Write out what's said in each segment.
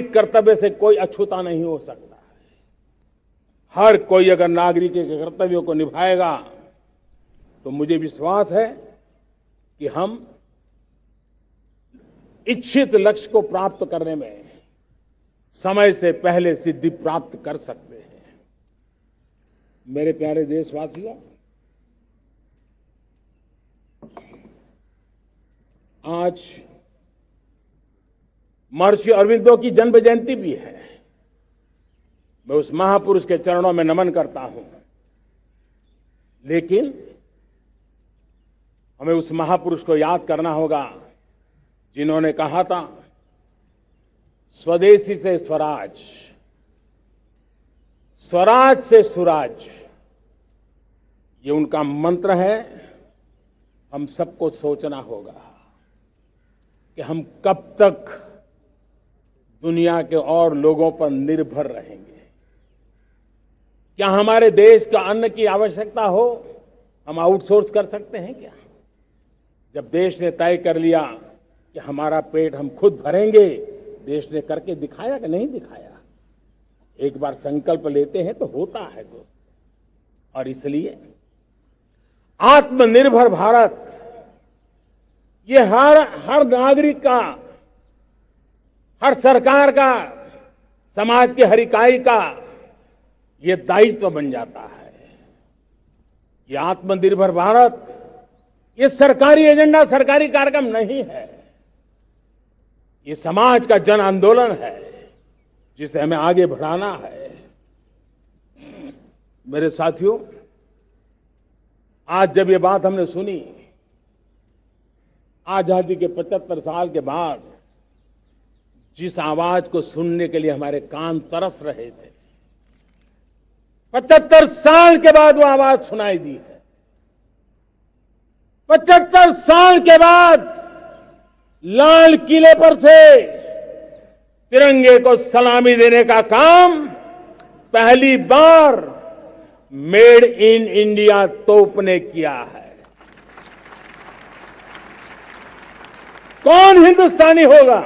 कर्तव्य से कोई अछूता नहीं हो सकता। हर कोई अगर नागरिक के कर्तव्यों को निभाएगा तो मुझे विश्वास है कि हम इच्छित लक्ष्य को प्राप्त करने में समय से पहले सिद्धि प्राप्त कर सकते हैं। मेरे प्यारे देशवासियों, आज महर्षि अरविंदो की जन्म जयंती भी है। मैं उस महापुरुष के चरणों में नमन करता हूं, लेकिन हमें उस महापुरुष को याद करना होगा जिन्होंने कहा था, स्वदेशी से स्वराज, स्वराज से सुराज। ये उनका मंत्र है। हम सबको सोचना होगा कि हम कब तक दुनिया के और लोगों पर निर्भर रहेंगे। क्या हमारे देश का अन्न की आवश्यकता हो, हम आउटसोर्स कर सकते हैं क्या? जब देश ने तय कर लिया कि हमारा पेट हम खुद भरेंगे, देश ने करके दिखाया कि नहीं दिखाया? एक बार संकल्प लेते हैं तो होता है दोस्त। और इसलिए आत्मनिर्भर भारत, ये हर नागरिक का, हर सरकार का, समाज के हर इकाई का ये दायित्व बन जाता है। ये आत्मनिर्भर भारत, ये सरकारी एजेंडा, सरकारी कार्यक्रम नहीं है। ये समाज का जन आंदोलन है जिसे हमें आगे बढ़ाना है। मेरे साथियों, आज जब ये बात हमने सुनी, आजादी के 75 साल के बाद जिस आवाज को सुनने के लिए हमारे कान तरस रहे थे, 75 साल के बाद वो आवाज सुनाई दी है। 75 साल के बाद लाल किले पर से तिरंगे को सलामी देने का काम पहली बार मेड इन इंडिया तोप ने किया है। कौन हिंदुस्तानी होगा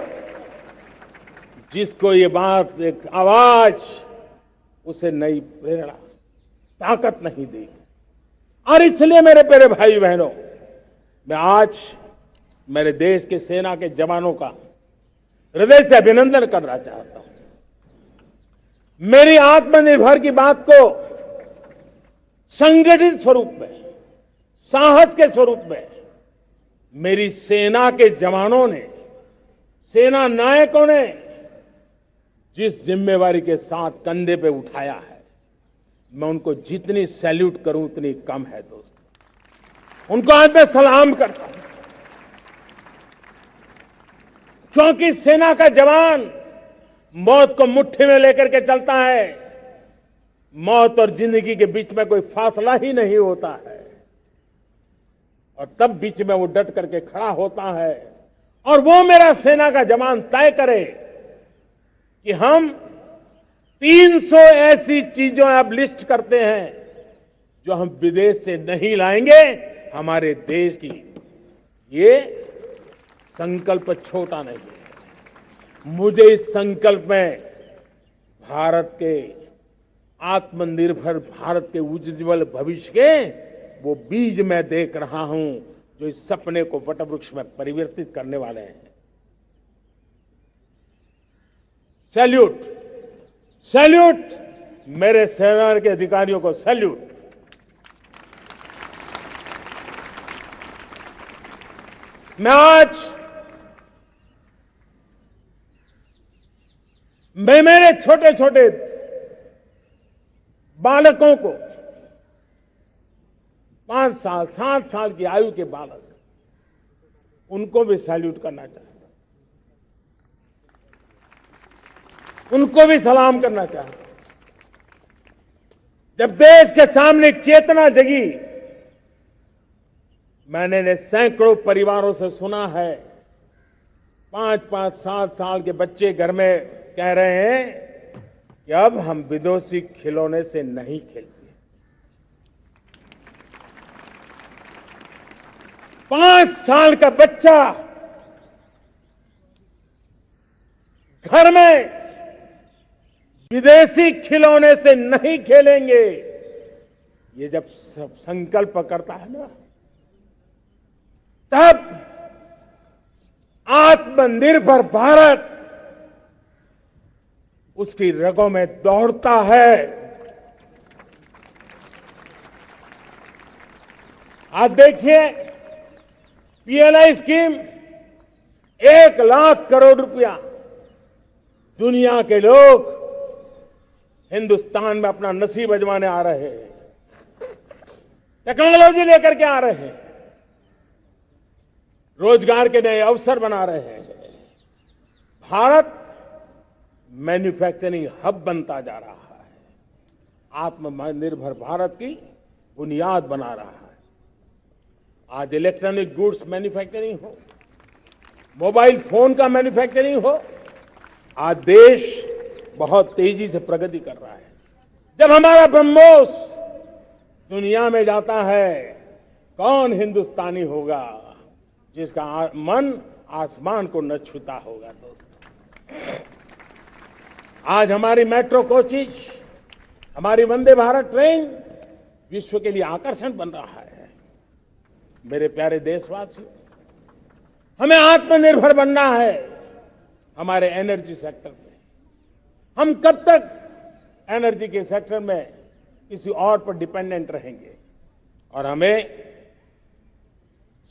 जिसको ये बात, एक आवाज उसे नई प्रेरणा, ताकत नहीं देगी? और इसलिए मेरे प्यारे भाई बहनों, मैं आज मेरे देश के सेना के जवानों का हृदय से अभिनंदन करना चाहता हूं। मेरी आत्मनिर्भर की बात को संगठित स्वरूप में, साहस के स्वरूप में मेरी सेना के जवानों ने, सेना नायकों ने जिस जिम्मेवारी के साथ कंधे पे उठाया है, मैं उनको जितनी सैल्यूट करूं उतनी कम है दोस्तों। उनको आज मैं सलाम करता हूं, क्योंकि सेना का जवान मौत को मुट्ठी में लेकर के चलता है। मौत और जिंदगी के बीच में कोई फासला ही नहीं होता है, और तब बीच में वो डट करके खड़ा होता है। और वो मेरा सेना का जवान तय करे कि हम 300 ऐसी चीजों अब लिस्ट करते हैं जो हम विदेश से नहीं लाएंगे, हमारे देश की। ये संकल्प छोटा नहीं है। मुझे इस संकल्प में भारत के आत्मनिर्भर भारत के उज्ज्वल भविष्य के वो बीज मैं देख रहा हूं जो इस सपने को वटवृक्ष में परिवर्तित करने वाले हैं। सैल्यूट, सैल्यूट मेरे सेना के अधिकारियों को, सैल्यूट। मैं आज मेरे छोटे छोटे बालकों को, 5 साल 7 साल की आयु के बालक, उनको भी सैल्यूट करना चाहता हूं, उनको भी सलाम करना चाहता हूं। जब देश के सामने एक चेतना जगी, मैंने सैकड़ों परिवारों से सुना है, 5-5, 7 साल के बच्चे घर में कह रहे हैं कि अब हम विदेशी खिलौने से नहीं खेलते। 5 साल का बच्चा घर में विदेशी खिलौने से नहीं खेलेंगे, ये जब सब संकल्प करता है ना, तब आत्मनिर्भर भारत उसकी रगों में दौड़ता है। आज देखिए, पीएलआई स्कीम 1,00,000 करोड़ रुपया दुनिया के लोग हिंदुस्तान में अपना नसीब आजमाने आ रहे हैं, टेक्नोलॉजी लेकर के आ रहे हैं, रोजगार के नए अवसर बना रहे हैं। भारत मैन्युफैक्चरिंग हब बनता जा रहा है, आत्मनिर्भर भारत की बुनियाद बना रहा है। आज इलेक्ट्रॉनिक गुड्स मैन्युफैक्चरिंग हो, मोबाइल फोन का मैन्युफैक्चरिंग हो, आज देश बहुत तेजी से प्रगति कर रहा है। जब हमारा ब्रह्मोस दुनिया में जाता है, कौन हिंदुस्तानी होगा जिसका मन आसमान को न छूता होगा। दोस्तों, आज हमारी मेट्रो कोचेज, हमारी वंदे भारत ट्रेन विश्व के लिए आकर्षण बन रहा है। मेरे प्यारे देशवासियों, हमें आत्मनिर्भर बनना है हमारे एनर्जी सेक्टर में। हम कब तक एनर्जी के सेक्टर में किसी और पर डिपेंडेंट रहेंगे? और हमें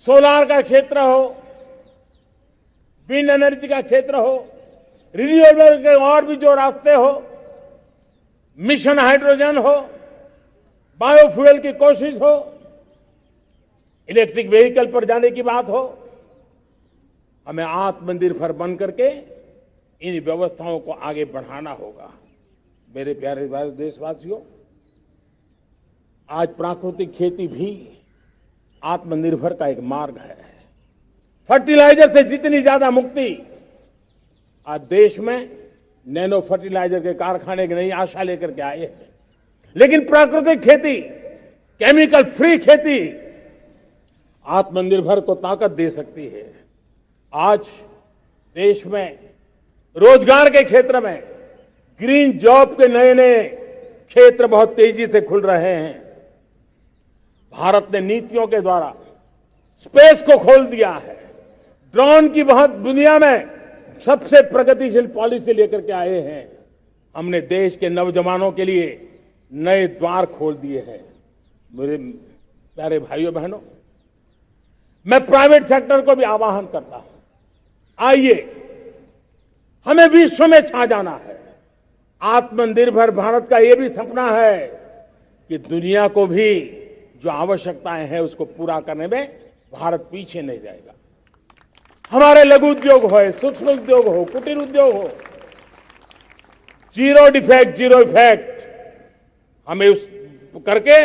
सोलार का क्षेत्र हो, विंड एनर्जी का क्षेत्र हो, रिन्यूएबल के और भी जो रास्ते हो, मिशन हाइड्रोजन हो, बायोफ्यूल की कोशिश हो, इलेक्ट्रिक व्हीकल पर जाने की बात हो, हमें आत्मनिर्भर बन करके इन व्यवस्थाओं को आगे बढ़ाना होगा। मेरे प्यारे देशवासियों, आज प्राकृतिक खेती भी आत्मनिर्भर का एक मार्ग है। फर्टिलाइजर से जितनी ज्यादा मुक्ति, आज देश में नैनो फर्टिलाइजर के कारखाने की नई आशा लेकर के आए हैं। लेकिन प्राकृतिक खेती, केमिकल फ्री खेती आत्मनिर्भर को ताकत दे सकती है। आज देश में रोजगार के क्षेत्र में ग्रीन जॉब के नए नए क्षेत्र बहुत तेजी से खुल रहे हैं। भारत ने नीतियों के द्वारा स्पेस को खोल दिया है। ड्रोन की बहुत दुनिया में सबसे प्रगतिशील पॉलिसी लेकर के आए हैं। हमने देश के नौजवानों के लिए नए द्वार खोल दिए हैं। मेरे प्यारे भाइयों बहनों, मैं प्राइवेट सेक्टर को भी आह्वान करता हूं, आइए हमें विश्व में छा जाना है। आत्मनिर्भर भारत का यह भी सपना है कि दुनिया को भी जो आवश्यकताएं हैं उसको पूरा करने में भारत पीछे नहीं जाएगा। हमारे लघु उद्योग हो, सूक्ष्म उद्योग हो, कुटीर उद्योग हो, जीरो डिफेक्ट जीरो इफेक्ट हमें उस करके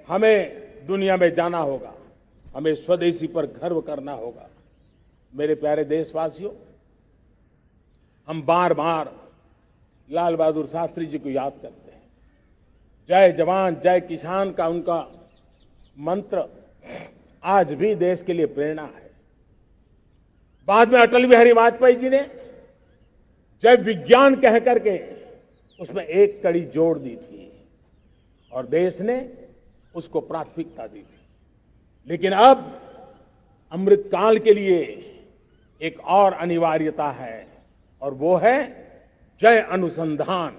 हमें दुनिया में जाना होगा। हमें स्वदेशी पर गर्व करना होगा। मेरे प्यारे देशवासियों, हम बार बार लाल बहादुर शास्त्री जी को याद करते हैं। जय जवान जय किसान का उनका मंत्र आज भी देश के लिए प्रेरणा है। बाद में अटल बिहारी वाजपेयी जी ने जय विज्ञान कह करके उसमें एक कड़ी जोड़ दी थी और देश ने उसको प्राथमिकता दी थी। लेकिन अब अमृतकाल के लिए एक और अनिवार्यता है और वो है जय अनुसंधान।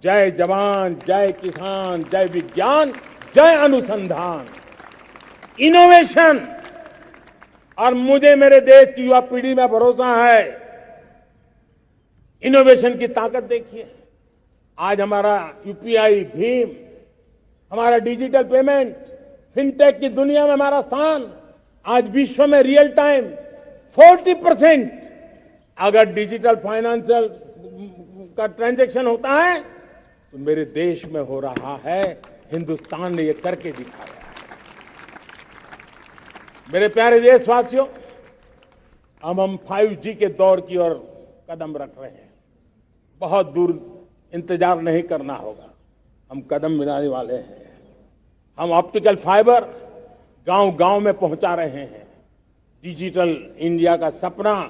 जय जवान जय किसान जय विज्ञान जय अनुसंधान, इनोवेशन। और मुझे मेरे देश की युवा पीढ़ी में भरोसा है। इनोवेशन की ताकत देखिए। आज हमारा यूपीआई, भीम, हमारा डिजिटल पेमेंट, फिनटेक की दुनिया में हमारा स्थान आज विश्व में रियल टाइम 40% अगर डिजिटल फाइनेंशियल का ट्रांजैक्शन होता है तो मेरे देश में हो रहा है। हिंदुस्तान ने ये करके दिखाया। मेरे प्यारे देशवासियों, अब हम 5G के दौर की ओर कदम रख रहे हैं। बहुत दूर इंतजार नहीं करना होगा, हम कदम मिलाने वाले हैं। हम ऑप्टिकल फाइबर गांव-गांव में पहुंचा रहे हैं। डिजिटल इंडिया का सपना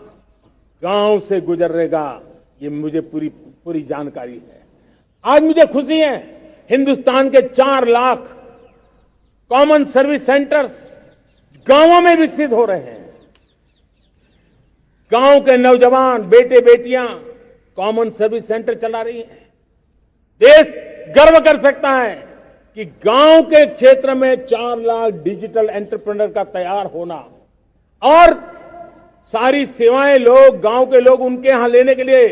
गांव से गुजरेगा, ये मुझे पूरी जानकारी है। आज मुझे खुशी है, हिंदुस्तान के 4 लाख कॉमन सर्विस सेंटर्स गांवों में विकसित हो रहे हैं। गांव के नौजवान बेटे बेटियां कॉमन सर्विस सेंटर चला रही हैं। देश गर्व कर सकता है कि गांव के क्षेत्र में 4 लाख डिजिटल एंटरप्रेन्योर का तैयार होना और सारी सेवाएं लोग, गांव के लोग उनके यहां लेने के लिए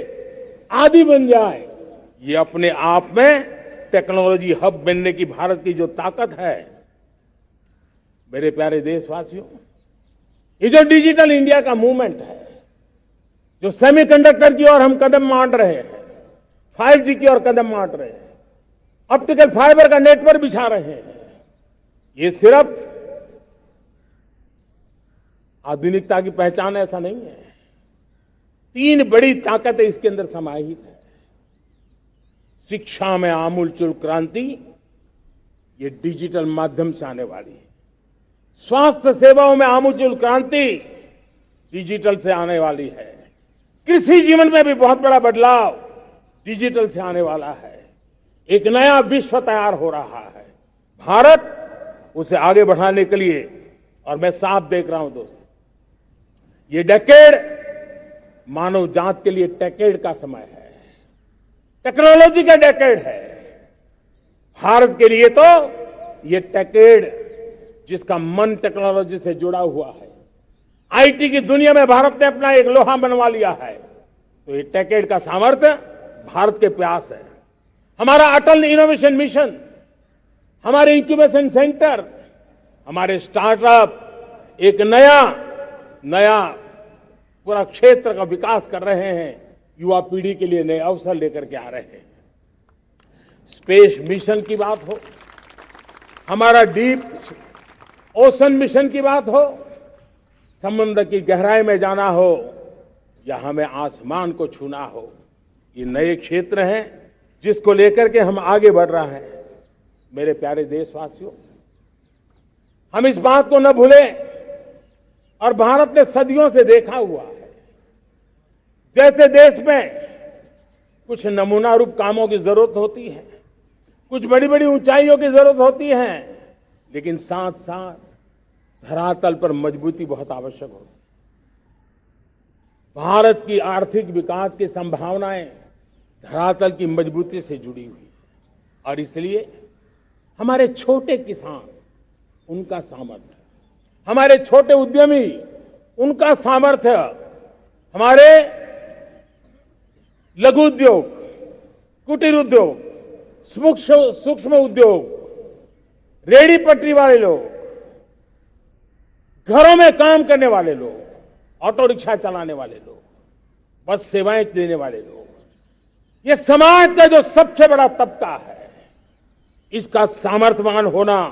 आदी बन जाए, ये अपने आप में टेक्नोलॉजी हब बनने की भारत की जो ताकत है। मेरे प्यारे देशवासियों, ये जो डिजिटल इंडिया का मूवमेंट है, जो सेमीकंडक्टर की ओर हम कदम मांड रहे हैं, 5G की ओर कदम मांड रहे हैं, ऑप्टिकल फाइबर का नेटवर्क बिछा रहे हैं, ये सिर्फ आधुनिकता की पहचान ऐसा नहीं है। 3 बड़ी ताकतें इसके अंदर समाहित है। शिक्षा में आमूलचूल क्रांति, ये डिजिटल माध्यम से आने वाली है। स्वास्थ्य सेवाओं में आमूलचूल क्रांति डिजिटल से आने वाली है। कृषि जीवन में भी बहुत बड़ा बदलाव डिजिटल से आने वाला है। एक नया विश्व तैयार हो रहा है। भारत उसे आगे बढ़ाने के लिए, और मैं साफ देख रहा हूं दोस्तों, ये डेकेड मानव जात के लिए टेकेड का समय है, टेक्नोलॉजी का डेकेड है। भारत के लिए तो ये टेकेड, जिसका मन टेक्नोलॉजी से जुड़ा हुआ है, आईटी की दुनिया में भारत ने अपना एक लोहा बनवा लिया है, तो ये टेकेड का सामर्थ्य भारत के प्यास है। हमारा अटल इनोवेशन मिशन, हमारे इंक्यूबेशन सेंटर, हमारे स्टार्टअप एक नया पूरा क्षेत्र का विकास कर रहे हैं। युवा पीढ़ी के लिए नए अवसर लेकर के आ रहे हैं। स्पेस मिशन की बात हो, हमारा डीप ओशन मिशन की बात हो, समुद्र की गहराई में जाना हो या हमें आसमान को छूना हो, ये नए क्षेत्र हैं जिसको लेकर के हम आगे बढ़ रहे हैं। मेरे प्यारे देशवासियों, हम इस बात को न भूलें, और भारत ने सदियों से देखा हुआ है, जैसे देश में कुछ नमूना रूप कामों की जरूरत होती है, कुछ बड़ी बड़ी ऊंचाइयों की जरूरत होती है, लेकिन साथ साथ धरातल पर मजबूती बहुत आवश्यक होती है। भारत की आर्थिक विकास की संभावनाएं धरातल की मजबूती से जुड़ी हुई है, और इसलिए हमारे छोटे किसान, उनका सामर्थ्य, हमारे छोटे उद्यमी, उनका सामर्थ्य, हमारे लघु उद्योग, कुटीर उद्योग, सूक्ष्म उद्योग, रेहड़ी पटरी वाले लोग, घरों में काम करने वाले लोग, ऑटो रिक्शा चलाने वाले लोग, बस सेवाएं देने वाले लोग, ये समाज का जो सबसे बड़ा तबका है, इसका सामर्थ्यवान होना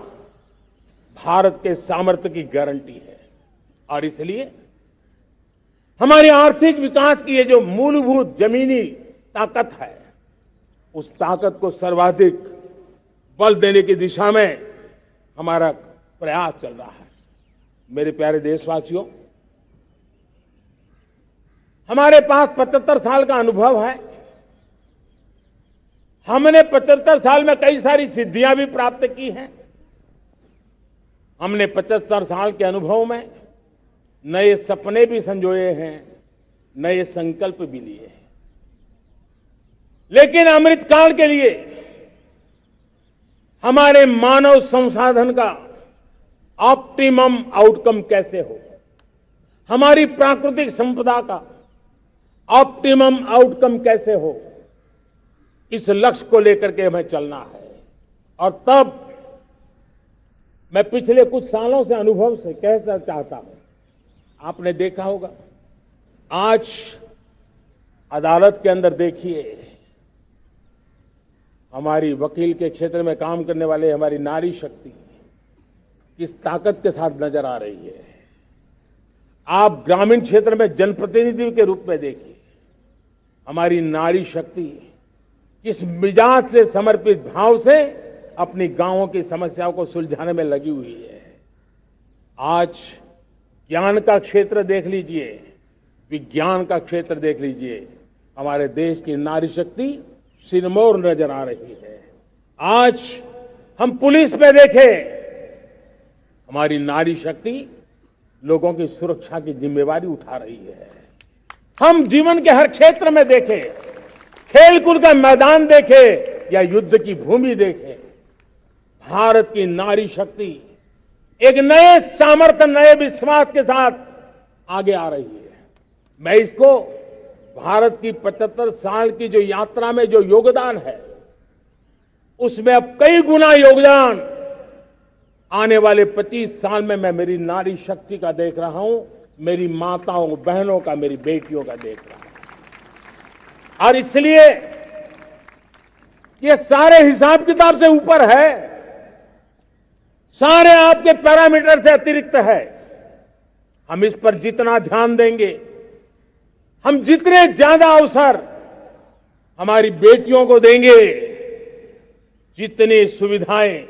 भारत के सामर्थ्य की गारंटी है। और इसलिए हमारी आर्थिक विकास की ये जो मूलभूत जमीनी ताकत है, उस ताकत को सर्वाधिक बल देने की दिशा में हमारा प्रयास चल रहा है। मेरे प्यारे देशवासियों, हमारे पास 75 साल का अनुभव है। हमने 75 साल में कई सारी सिद्धियां भी प्राप्त की हैं। हमने 75 साल के अनुभव में नए सपने भी संजोए हैं, नए संकल्प भी लिए हैं। लेकिन अमृतकाल के लिए हमारे मानव संसाधन का ऑप्टिमम आउटकम कैसे हो, हमारी प्राकृतिक संपदा का ऑप्टिमम आउटकम कैसे हो, इस लक्ष्य को लेकर के हमें चलना है। और तब मैं पिछले कुछ सालों से अनुभव से कह चाहता हूं, आपने देखा होगा, आज अदालत के अंदर देखिए, हमारी वकील के क्षेत्र में काम करने वाले हमारी नारी शक्ति किस ताकत के साथ नजर आ रही है। आप ग्रामीण क्षेत्र में जनप्रतिनिधि के रूप में देखिए, हमारी नारी शक्ति किस मिजाज से, समर्पित भाव से अपनी गांवों की समस्याओं को सुलझाने में लगी हुई है। आज ज्ञान का क्षेत्र देख लीजिए, विज्ञान का क्षेत्र देख लीजिए, हमारे देश की नारी शक्ति सिरमौर नजर आ रही है। आज हम पुलिस में देखें, हमारी नारी शक्ति लोगों की सुरक्षा की जिम्मेवारी उठा रही है। हम जीवन के हर क्षेत्र में देखें, खेलकूद का मैदान देखें या युद्ध की भूमि देखें, भारत की नारी शक्ति एक नए सामर्थ्य, नए विश्वास के साथ आगे आ रही है। मैं इसको भारत की 75 साल की जो यात्रा में जो योगदान है, उसमें अब कई गुना योगदान आने वाले 25 साल में मैं मेरी नारी शक्ति का देख रहा हूं, मेरी माताओं, बहनों का, मेरी बेटियों का देख रहा हूं। और इसलिए ये सारे हिसाब किताब से ऊपर है, सारे आपके पैरामीटर से अतिरिक्त है। हम इस पर जितना ध्यान देंगे, हम जितने ज्यादा अवसर हमारी बेटियों को देंगे, जितनी सुविधाएं